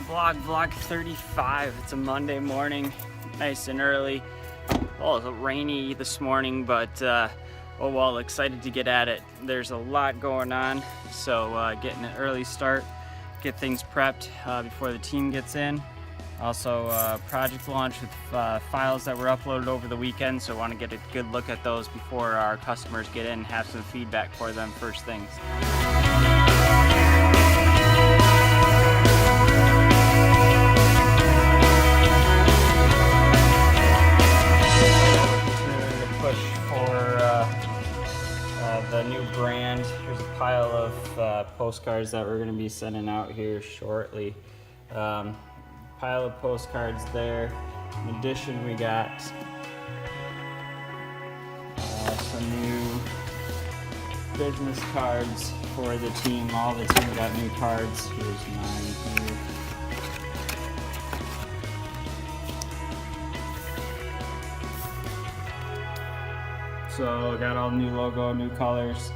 Vlog 35. It's a Monday morning, nice and early. Oh, it's rainy this morning, but oh well, excited to get at it. There's a lot going on, so getting an early start, get things prepped before the team gets in. Also, project launch with files that were uploaded over the weekend, so I want to get a good look at those before our customers get in and have some feedback for them first things. The new brand. Here's a pile of postcards that we're going to be sending out here shortly. Pile of postcards there. In addition, we got some new business cards for the team. All the team got new cards. Here's mine here. So got all new logo, new colors.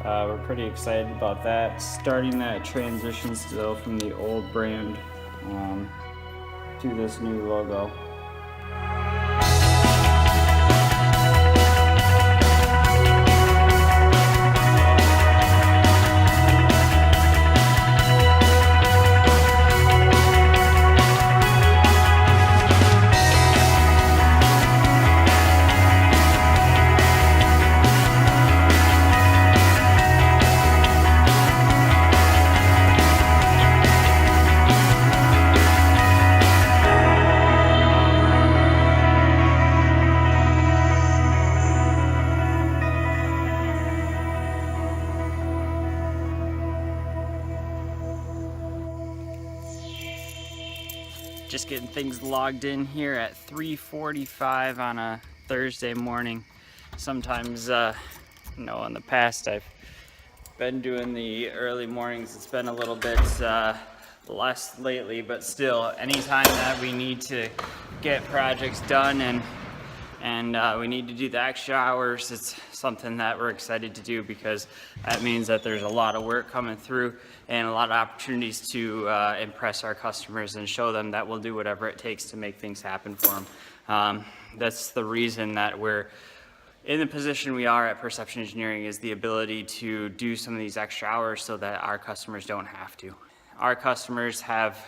We're pretty excited about that. Starting that transition still from the old brand to this new logo. Just getting things logged in here at 3:45 on a Thursday morning. Sometimes, in the past I've been doing the early mornings. It's been a little bit less lately, but still, anytime that we need to get projects done and we need to do the extra hours, it's something that we're excited to do because that means that there's a lot of work coming through and a lot of opportunities to impress our customers and show them that we'll do whatever it takes to make things happen for them. That's the reason that we're in the position we are at Perception Engineering, is the ability to do some of these extra hours so that our customers don't have to. Our customers have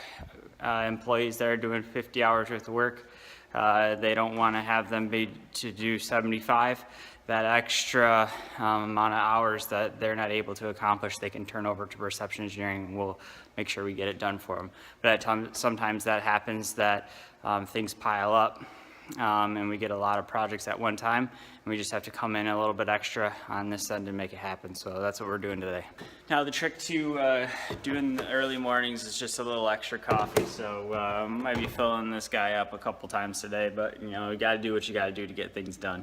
employees that are doing 50 hours worth of work. They don't want to have them be to do 75. That extra amount of hours that they're not able to accomplish, they can turn over to Perception Engineering, and we'll make sure we get it done for them. But at times, sometimes that happens that things pile up and we get a lot of projects at one time, and we just have to come in a little bit extra on this end and make it happen. So that's what we're doing today. Now the trick to doing the early mornings is just a little extra coffee. So I might be filling this guy up a couple times today, but you gotta do what you gotta do to get things done.